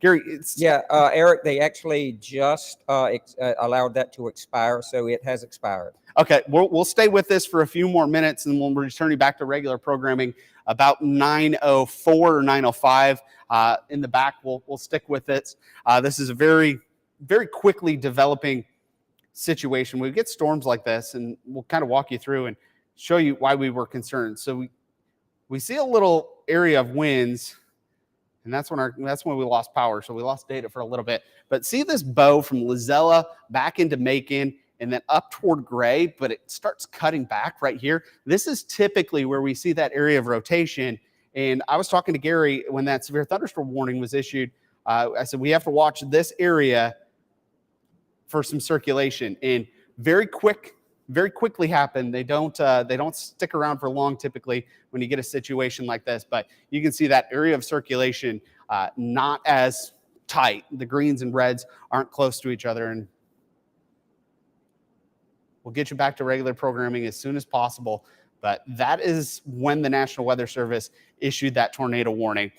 Gary, it's Yeah, Eric, they actually just allowed that to expire, so it has expired. okay. We'll stay with this for a few more minutes, and we'll return you back to regular programming about 9:04 or 9:05. In the back, we'll stick with it. This is a very, very quickly developing situation. We get storms like this, and we'll kind of walk you through and show you why we were concerned. So we see a little area of winds, and that's when we lost power. So we lost data for a little bit. But see this bow from Lizella back into Macon and then up toward Gray, but it starts cutting back right here. This is typically where we see that area of rotation. And I was talking to Gary when that severe thunderstorm warning was issued. I said, we have to watch this area for some circulation, and very quickly happen. They don't stick around for long typically when you get a situation like this, but you can see that area of circulation not as tight. The greens and reds aren't close to each other, and we'll get you back to regular programming as soon as possible. But that is when the National Weather Service issued that tornado warning,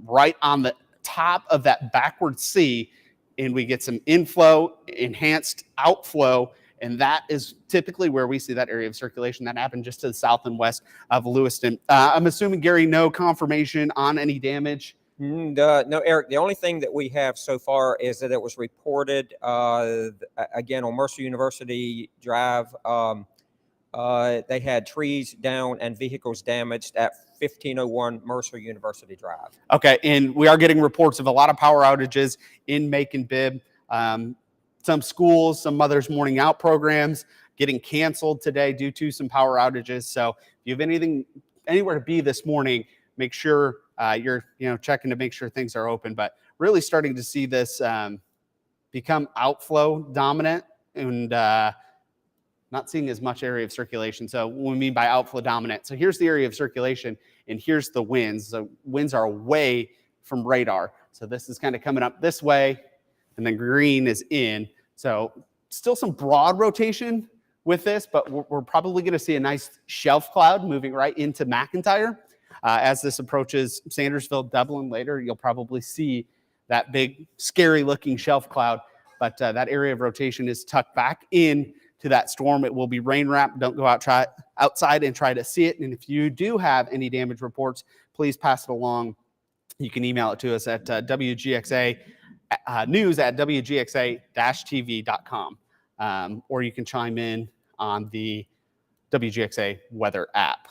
right on the top of that backward C, and we get some inflow, enhanced outflow, and that is typically where we see that area of circulation. That happened just to the south and west of Lewiston. I'm assuming, Gary, no confirmation on any damage? No, Eric, the only thing that we have so far is that it was reported, again, on Mercer University Drive. They had trees down and vehicles damaged at 1501 Mercer University Drive. Okay, and we are getting reports of a lot of power outages in Macon-Bibb. Some schools, some Mother's Morning Out programs getting canceled today due to some power outages. So if you have anywhere to be this morning, make sure you're checking to make sure things are open. But really starting to see this become outflow dominant and not seeing as much area of circulation. So what we mean by outflow dominant. So here's the area of circulation, and here's the winds. So winds are away from radar. So this is kind of coming up this way, and then green is in. So still some broad rotation with this, but we're probably going to see a nice shelf cloud moving right into McIntyre. As this approaches Sandersville, Dublin later, you'll probably see that big, scary-looking shelf cloud. But that area of rotation is tucked back in to that storm. It will be rain wrapped. Don't go outside and try to see it. And if you do have any damage reports, please pass it along. You can email it to us at WGXA news at WGXA-TV.com. Or you can chime in on the WGXA weather app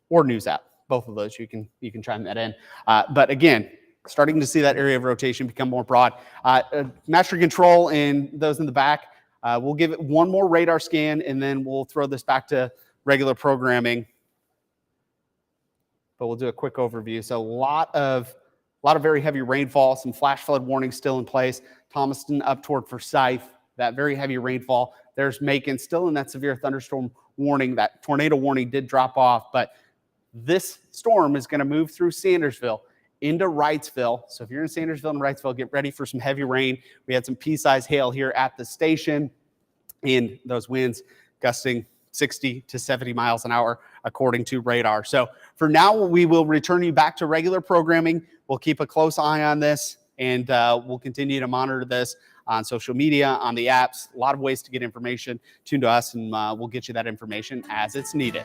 or news app. Both of those, you can chime that in. But again, starting to see that area of rotation become more broad. Master Control and those in the back, we'll give it one more radar scan, and then we'll throw this back to regular programming. But we'll do a quick overview. So a lot of very heavy rainfall, some flash flood warnings still in place. Thomaston up toward Forsyth, that very heavy rainfall. There's Macon still in that severe thunderstorm warning. That tornado warning did drop off, but this storm is going to move through Sandersville into Wrightsville. So if you're in Sandersville and Wrightsville, get ready for some heavy rain. We had some pea-sized hail here at the station, and those winds gusting 60 to 70 miles an hour, according to radar. So for now, we will return you back to regular programming. We'll keep a close eye on this, and we'll continue to monitor this on social media, on the apps, a lot of ways to get information. Tune to us, and we'll get you that information as it's needed.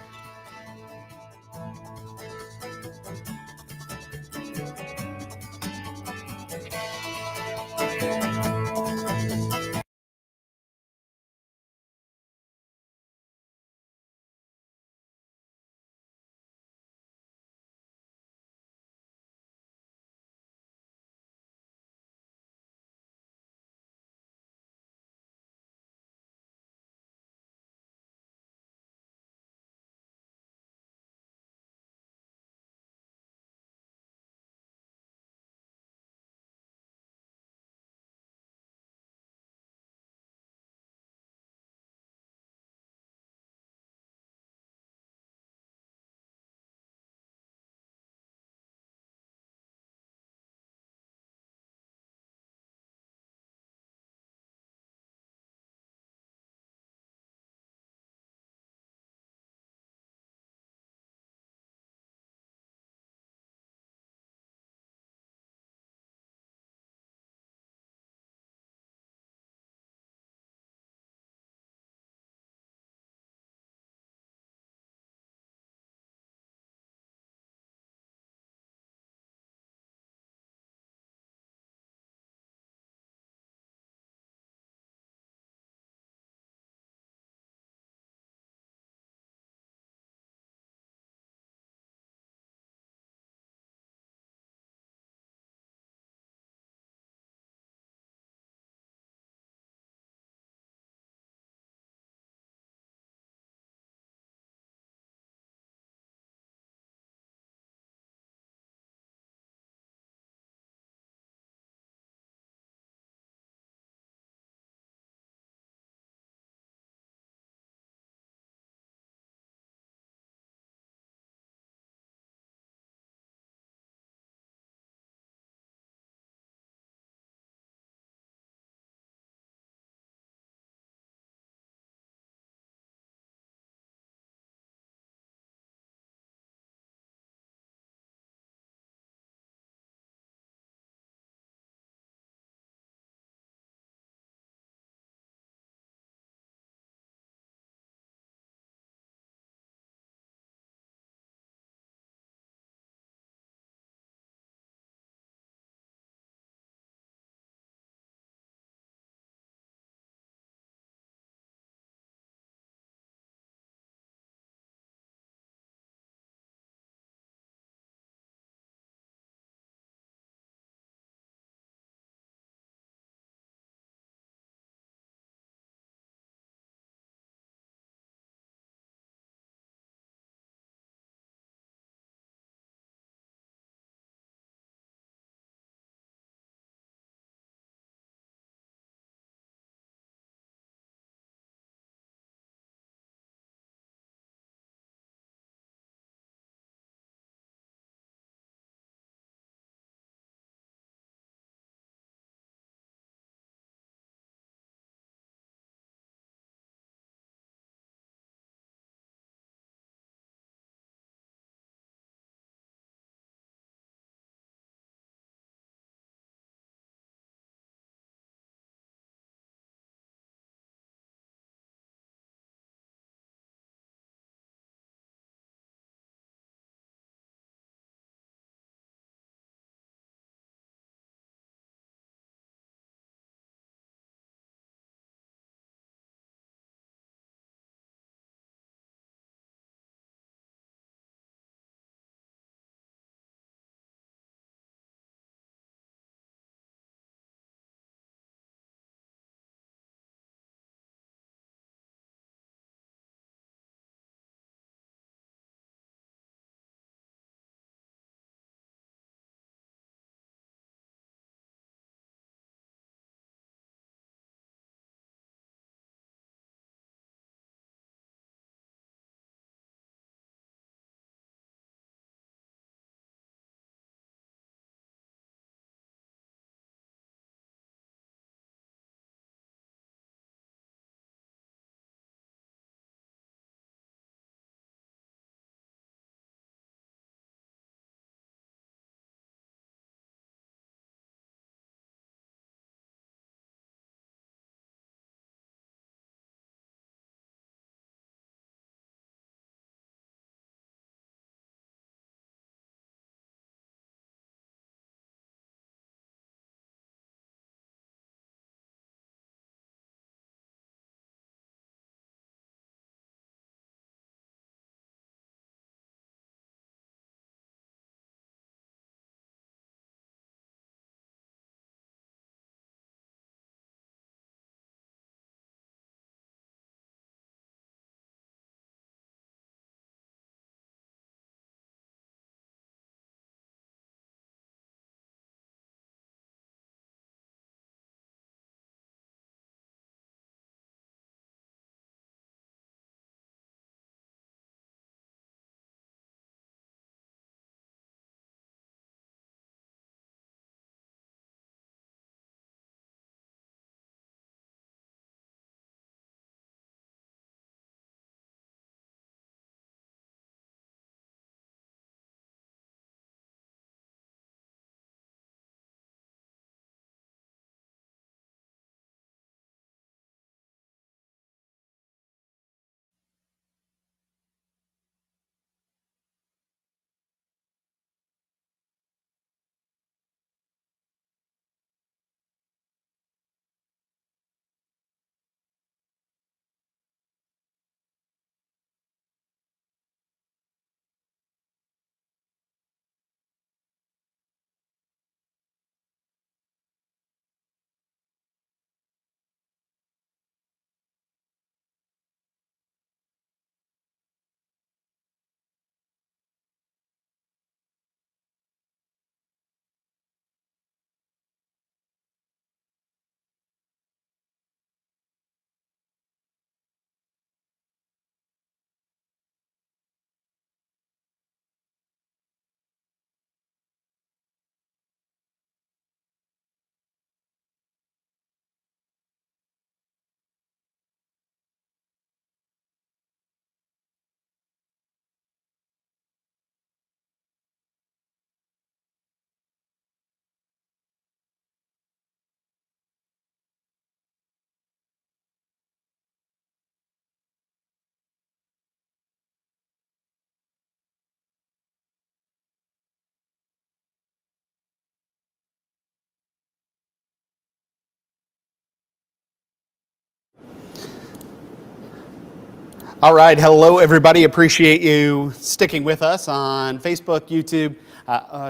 All right. Hello, everybody. Appreciate you sticking with us on Facebook, YouTube,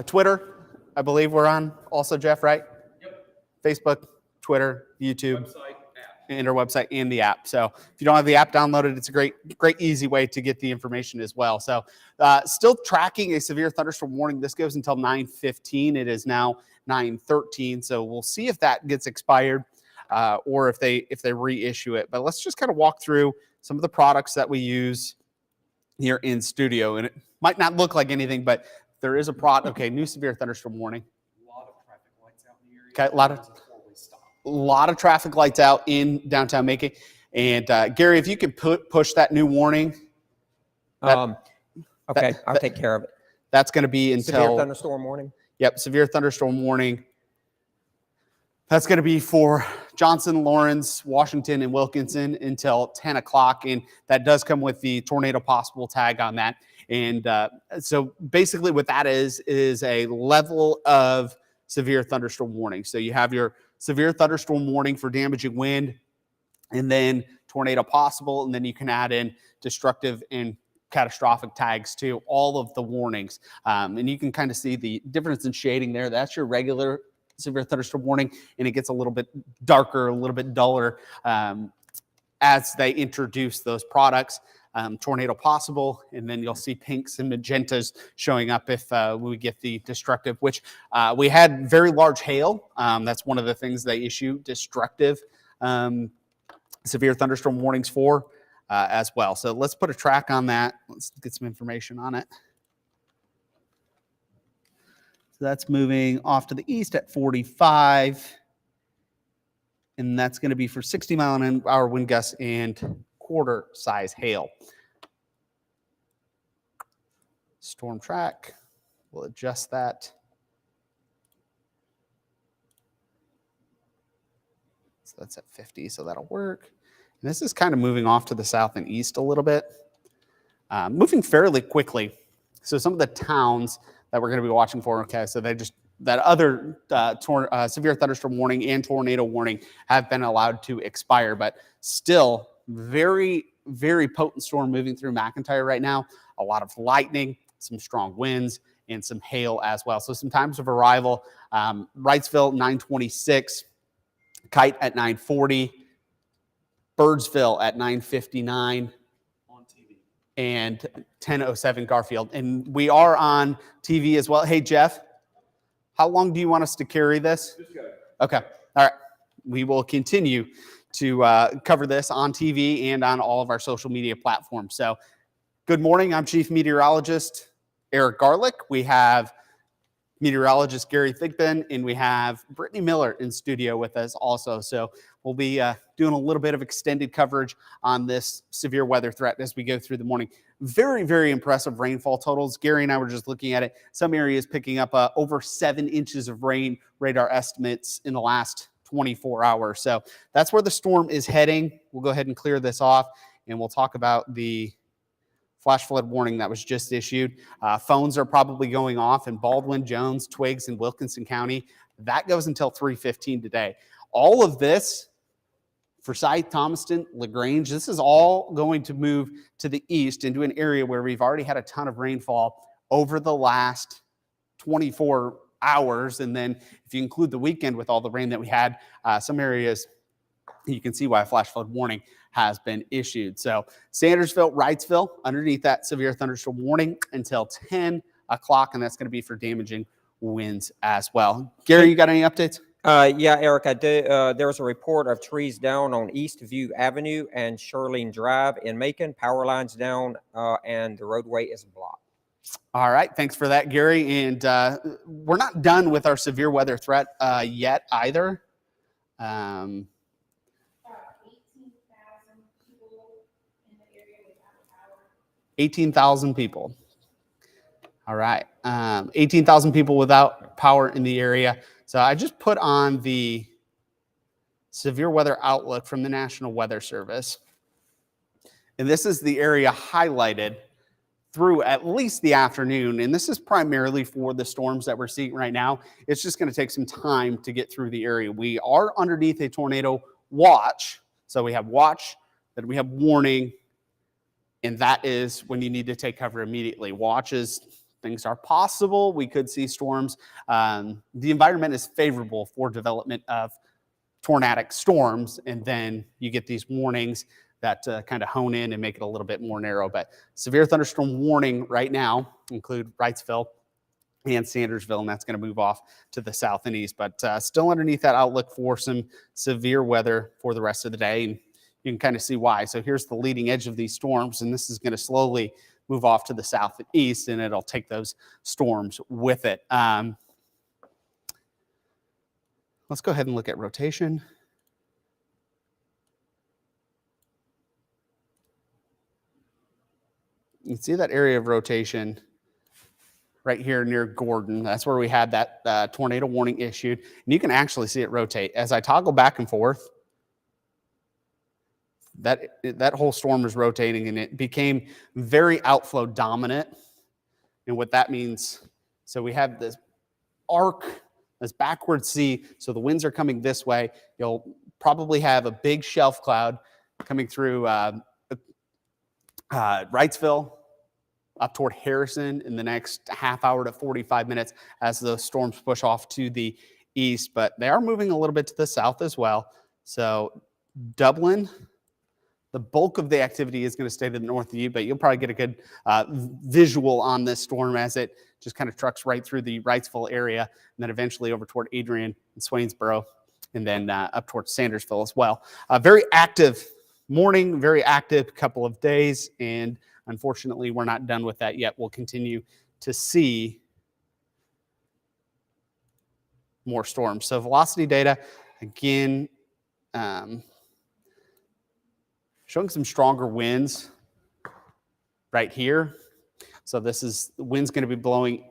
Twitter. I believe we're on also, Jeff, right? Yep. Facebook, Twitter, YouTube, Website, app. and our website and the app. So if you don't have the app downloaded, it's a great, easy way to get the information as well. So still tracking a severe thunderstorm warning. This goes until 9:15. It is now 9:13. So we'll see if that gets expired or if they reissue it. But let's just kind of walk through some of the products that we use here in studio. And it might not look like anything, but there is a product. Okay, new severe thunderstorm warning. A lot of traffic lights out in the area. Okay, a lot of traffic lights out in downtown Macon. And Gary, if you could push that new warning. Okay, I'll take care of it. That's going to be until Severe thunderstorm warning. Yep, severe thunderstorm warning. That's going to be for Johnson, Lawrence, Washington, and Wilkinson until 10 o'clock. And that does come with the tornado possible tag on that. And so basically what that is a level of severe thunderstorm warning. So you have your severe thunderstorm warning for damaging wind, and then tornado possible. And then you can add in destructive and catastrophic tags to all of the warnings. And you can kind of see the difference in shading there. That's your regular severe thunderstorm warning, and it gets a little bit darker, a little bit duller as they introduce those products. Tornado possible, and then you'll see pinks and magentas showing up if we get the destructive, which we had very large hail. That's one of the things they issue destructive severe thunderstorm warnings for as well. So let's put a track on that. Let's get some information on it. So that's moving off to the east at 45. And that's going to be for 60-mile-an-hour wind gusts and quarter-size hail. Storm track. We'll adjust that. So that's at 50, so that'll work. And this is kind of moving off to the south and east a little bit. Moving fairly quickly. So some of the towns that we're going to be watching for, okay, so they just, that other severe thunderstorm warning and tornado warning have been allowed to expire, but still very, very potent storm moving through McIntyre right now. A lot of lightning, some strong winds, and some hail as well. So some times of arrival, Wrightsville, 9:26, Kite at 9:40, Birdsville at 9:59. And 10:07 Garfield. And we are on TV as well. Hey, Jeff, how long do you want us to carry this? Just go. Okay. All right. We will continue to cover this on TV and on all of our social media platforms. So good morning. I'm Chief Meteorologist Eric Garlick. We have meteorologist Gary Thigpen, and we have Brittany Miller in studio with us also. So we'll be doing a little bit of extended coverage on this severe weather threat as we go through the morning. Very, very impressive rainfall totals. Gary and I were just looking at it. Some areas picking up over 7 inches of rain, radar estimates in the last 24 hours. So that's where the storm is heading. We'll go ahead and clear this off, and we'll talk about the flash flood warning that was just issued. Phones are probably going off in Baldwin, Jones, Twiggs, and Wilkinson County. That goes until 3:15 today. All of this, Forsyth, Thomaston, LaGrange, this is all going to move to the east into an area where we've already had a ton of rainfall over the last 24 hours. And then if you include the weekend with all the rain that we had, some areas, you can see why a flash flood warning has been issued. So Sandersville, Wrightsville, underneath that severe thunderstorm warning until 10 o'clock, and that's going to be for damaging winds as well. Gary, you got any updates? Yeah, Eric, I do. There was a report of trees down on Eastview Avenue and Shirlene Drive in Macon. Power lines down, and the roadway is blocked. All right. Thanks for that, Gary. And we're not done with our severe weather threat yet either. 18,000 people. All right. 18,000 people without power in the area. So I just put on the severe weather outlook from the National Weather Service. And this is the area highlighted through at least the afternoon. And this is primarily for the storms that we're seeing right now. It's just going to take some time to get through the area. We are underneath a tornado watch. So we have watch, then we have warning, And that is when you need to take cover immediately. Watch as things are possible. We could see storms. The environment is favorable for development of tornadic storms, and then you get these warnings that kind of hone in and make it a little bit more narrow. But severe thunderstorm warning right now include Wrightsville and Sandersville, and that's going to move off to the south and east. But still underneath that outlook for some severe weather for the rest of the day, and you can kind of see why. So here's the leading edge of these storms, and this is going to slowly move off to the south and east, and it'll take those storms with it. Let's go ahead and look at rotation. You can see that area of rotation right here near Gordon. That's where we had that tornado warning issued. And you can actually see it rotate. As I toggle back and forth, that whole storm is rotating, and it became very outflow dominant. And what that means, so we have this arc, this backward C, so the winds are coming this way. You'll probably have a big shelf cloud coming through Wrightsville up toward Harrison in the next half hour to 45 minutes as those storms push off to the east, but they are moving a little bit to the south as well. So Dublin, the bulk of the activity is going to stay to the north of you, but you'll probably get a good visual on this storm as it just kind of trucks right through the Wrightsville area and then eventually over toward Adrian and Swainsboro and then up towards Sandersville as well. Very active morning, very active couple of days, and unfortunately, we're not done with that yet. We'll continue to see more storms. So velocity data, again, showing some stronger winds right here. So this is, the wind's going to be blowing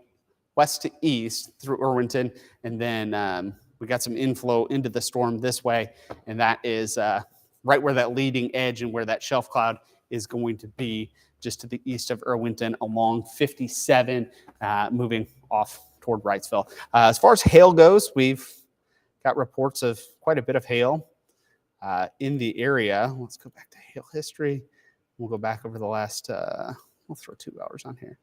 west to east through Irwinton, and then we got some inflow into the storm this way, and that is right where that leading edge and where that shelf cloud is going to be, just to the east of Irwinton along 57, moving off toward Wrightsville. As far as hail goes, we've got reports of quite a bit of hail in the area. Let's go back to hail history. We'll go back over the last, we'll throw 2 hours on here.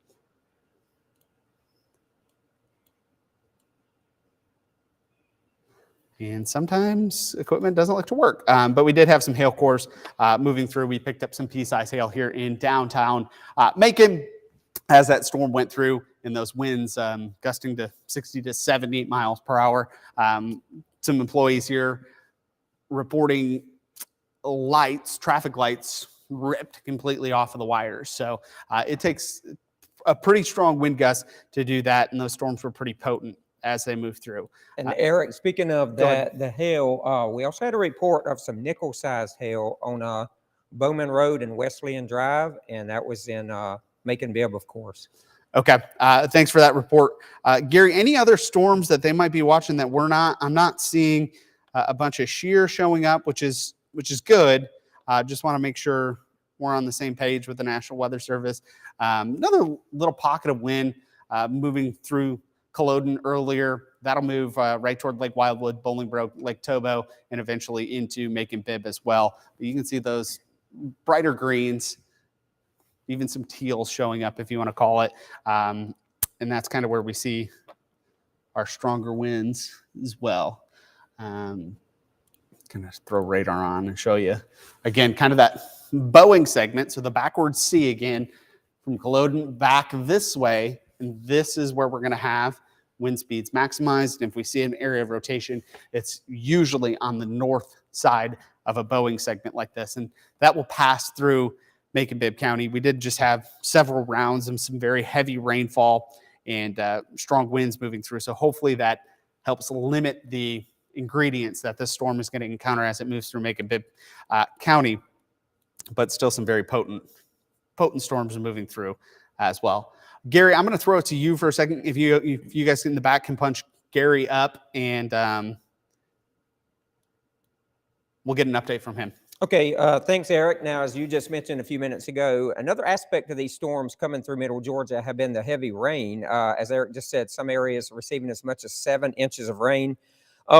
And sometimes equipment doesn't like to work. But we did have some hail cores moving through. We picked up some pea-size hail here in downtown Macon as that storm went through, and those winds gusting to 60 to 70 miles per hour. Some employees here reporting lights, traffic lights, ripped completely off of the wires. So it takes a pretty strong wind gust to do that, and those storms were pretty potent as they move through. And Eric, speaking of that, the hail, we also had a report of some nickel-sized hail on Bowman Road and Wesleyan Drive, and that was in Macon Bibb, of course. Okay, thanks for that report. Gary, any other storms that they might be watching that we're not? I'm not seeing a bunch of shear showing up, which is good. Just want to make sure we're on the same page with the National Weather Service. Another little pocket of wind moving through Culloden earlier. That'll move right toward Lake Wildwood, Bolingbroke, Lake Tobo, and eventually into Macon Bibb as well. But you can see those brighter greens, even some teals showing up, if you want to call it. And that's kind of where we see our stronger winds as well. Gonna throw radar on and show you again, kind of that bowing segment. So the backward C again from Culloden back this way. And this is where we're going to have wind speeds maximized. And if we see an area of rotation, it's usually on the north side of a bowing segment like this. And that will pass through Macon Bibb County. We did just have several rounds and some very heavy rainfall and strong winds moving through. So hopefully that helps limit the ingredients that this storm is going to encounter as it moves through Macon Bibb County. But still some very potent storms are moving through as well. Gary, I'm going to throw it to you for a second. If you guys in the back can punch Gary up, and we'll get an update from him. Okay, thanks, Eric. Now, as you just mentioned a few minutes ago, another aspect of these storms coming through middle Georgia have been the heavy rain. As Eric just said, some areas receiving as much as 7 inches of rain.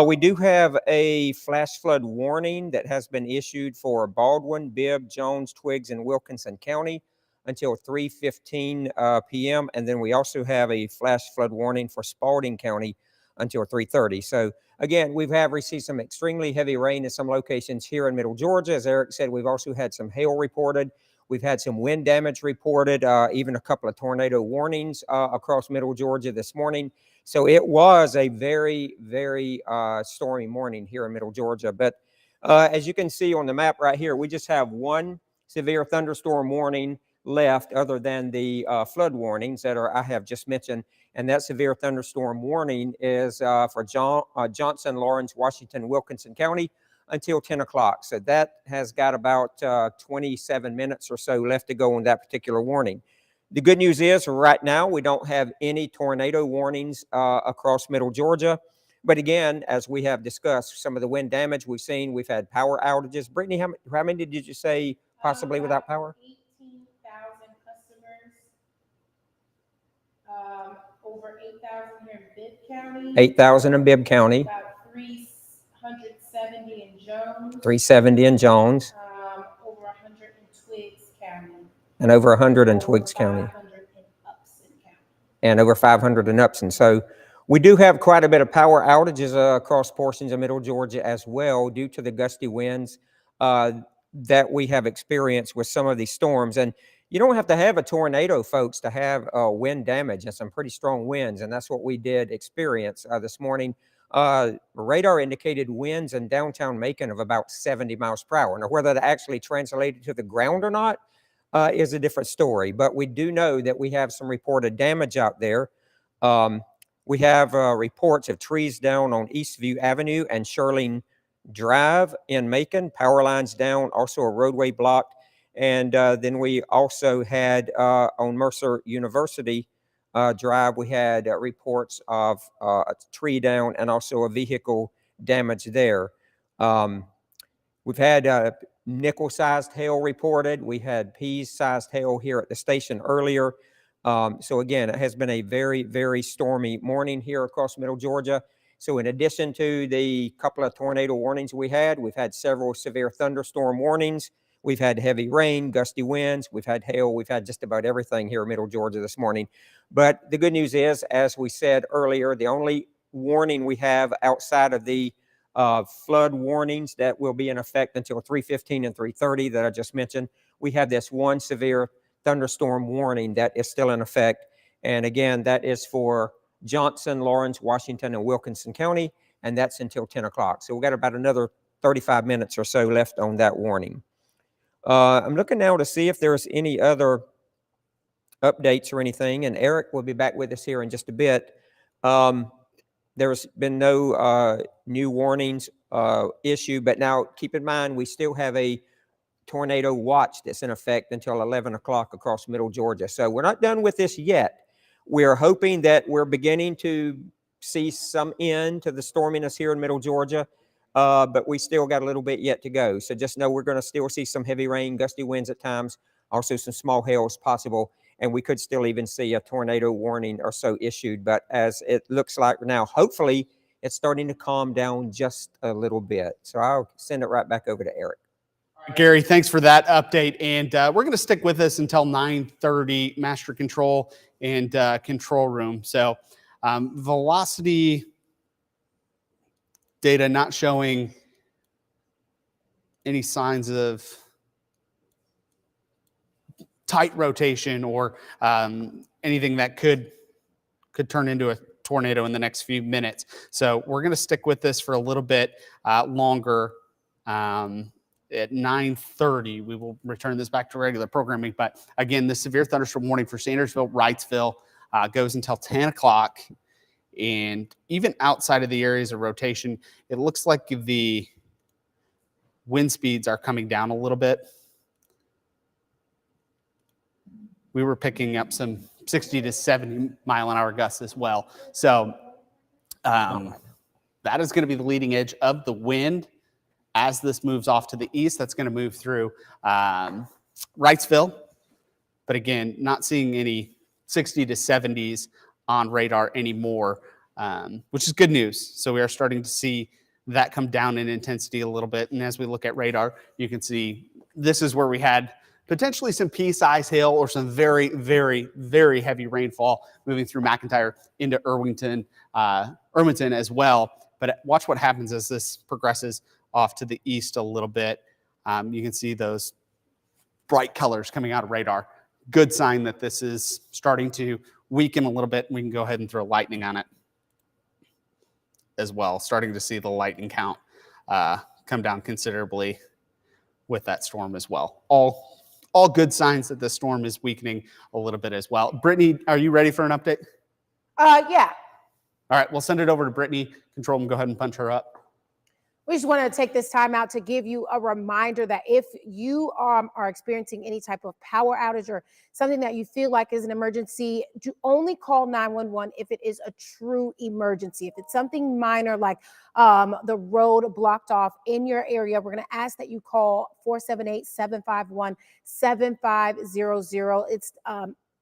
We do have a flash flood warning that has been issued for Baldwin, Bibb, Jones, Twiggs, and Wilkinson County. until 3:15 p.m. And then we also have a flash flood warning for Spalding County until 3:30. So again, we have received some extremely heavy rain in some locations here in Middle Georgia. As Eric said, we've also had some hail reported. We've had some wind damage reported, even a couple of tornado warnings across Middle Georgia this morning. So it was a very, very stormy morning here in Middle Georgia. But as you can see on the map right here, we just have one severe thunderstorm warning left other than the flood warnings that I have just mentioned. And that severe thunderstorm warning is for Johnson, Lawrence, Washington, Wilkinson County until 10 o'clock. So that has got about 27 minutes or so left to go on that particular warning. The good news is right now we don't have any tornado warnings across Middle Georgia. But again, as we have discussed, some of the wind damage we've seen, we've had power outages. Brittany, how many did you say possibly without power? 18,000 customers. Over 8,000 here in Bibb County. 8,000 in Bibb County. About 370 in Jones. 370 in Jones. Over 100 in Twiggs County. And over 100 in Twiggs County. 500 in Upson County. And over 500 in Upson. So we do have quite a bit of power outages across portions of Middle Georgia as well due to the gusty winds that we have experienced with some of these storms. And you don't have to have a tornado, folks, to have wind damage and some pretty strong winds. And that's what we did experience this morning. Radar indicated winds in downtown Macon of about 70 miles per hour. Now, whether that actually translated to the ground or not is a different story. But we do know that we have some reported damage out there. We have reports of trees down on Eastview Avenue and Shirlene Drive in Macon, power lines down, also a roadway blocked. And then we also had on Mercer University Drive, we had reports of a tree down and also a vehicle damage there. We've had nickel-sized hail reported. We had pea-sized hail here at the station earlier. So again, it has been a very, very stormy morning here across Middle Georgia. So in addition to the couple of tornado warnings we've had several severe thunderstorm warnings. We've had heavy rain, gusty winds. We've had hail. We've had just about everything here in Middle Georgia this morning. But the good news is, as we said earlier, the only warning we have outside of the flood warnings that will be in effect until 3:15 and 3:30 that I just mentioned, we have this one severe thunderstorm warning that is still in effect. And again, that is for Johnson, Lawrence, Washington, and Wilkinson County, and that's until 10 o'clock. So we've got about another 35 minutes or so left on that warning. I'm looking now to see if there's any other updates or anything, and Eric will be back with us here in just a bit. There's been no new warnings issued, but now keep in mind we still have a tornado watch that's in effect until 11 o'clock across Middle Georgia. So we're not done with this yet. We're hoping that we're beginning to see some end to the storminess here in Middle Georgia, but we still got a little bit yet to go. So just know we're going to still see some heavy rain, gusty winds at times, also some small hails possible, and we could still even see a tornado warning or so issued. But as it looks like now, hopefully it's starting to calm down just a little bit. So I'll send it right back over to Eric. Gary, thanks for that update. And we're going to stick with us until 9:30, Master Control and Control Room. So velocity data not showing any signs of tight rotation or anything that could turn into a tornado in the next few minutes. So we're going to stick with this for a little bit longer. At 9:30, we will return this back to regular programming. But again, the severe thunderstorm warning for Sandersville, Wrightsville goes until 10 o'clock. And even outside of the areas of rotation, it looks like the wind speeds are coming down a little bit. We were picking up some 60 to 70 mile an hour gusts as well. So that is going to be the leading edge of the wind. As this moves off to the east, that's going to move through Wrightsville. But again, not seeing any 60 to 70s on radar anymore, which is good news. So we are starting to see that come down in intensity a little bit. And as we look at radar, you can see this is where we had potentially some pea-sized hail or some very, very, very heavy rainfall moving through McIntyre into Irwington as well. But watch what happens as this progresses off to the east a little bit. You can see those bright colors coming out of radar. Good sign that this is starting to weaken a little bit. We can go ahead and throw lightning on it as well. Starting to see the lightning count come down considerably with that storm as well. All good signs that the storm is weakening a little bit as well. Brittany, are you ready for an update? Yeah. All right, we'll send it over to Brittany. Control room, go ahead and punch her up. We just want to take this time out to give you a reminder that if you are experiencing any type of power outage or something that you feel like is an emergency, do only call 911 if it is a true emergency. If it's something minor like the road blocked off in your area, we're going to ask that you call 478-751-7500. It's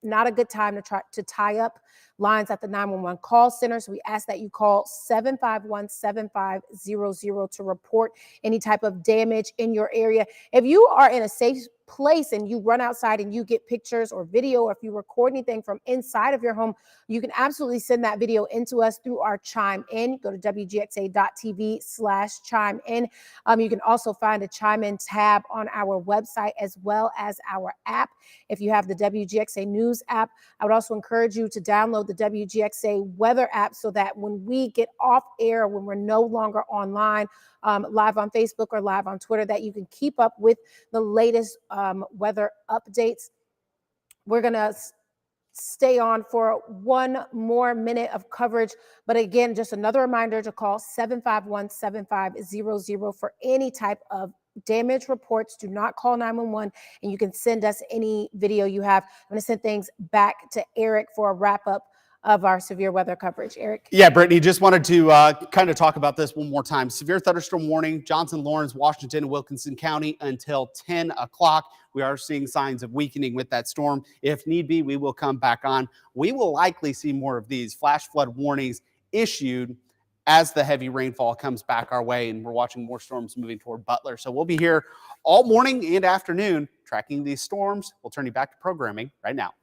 not a good time to try to tie up lines at the 911 call center. So we ask that you call 751-7500 to report any type of damage in your area. If you are in a safe place and you run outside and you get pictures or video, or if you record anything from inside of your home, you can absolutely send that video into us through our Chime In. Go to wgxa.tv/Chime In. You can also find a Chime In tab on our website as well as our app. If you have the WGXA News app, I would also encourage you to download the WGXA Weather app so that when we get off air, when we're no longer online, live on Facebook or live on Twitter, that you can keep up with the latest weather updates. We're going to stay on for one more minute of coverage. But again, just another reminder to call 751-7500 for any type of damage reports. Do not call 911, and you can send us any video you have. I'm going to send things back to Eric for a wrap up of our severe weather coverage. Eric? Yeah, Brittany, just wanted to kind of talk about this one more time. Severe thunderstorm warning, Johnson, Lawrence, Washington, and Wilkinson County until 10 o'clock. We are seeing signs of weakening with that storm. If need be, we will come back on. We will likely see more of these flash flood warnings issued as the heavy rainfall comes back our way, and we're watching more storms moving toward Butler. So we'll be here all morning and afternoon tracking these storms. We'll turn you back to programming right now.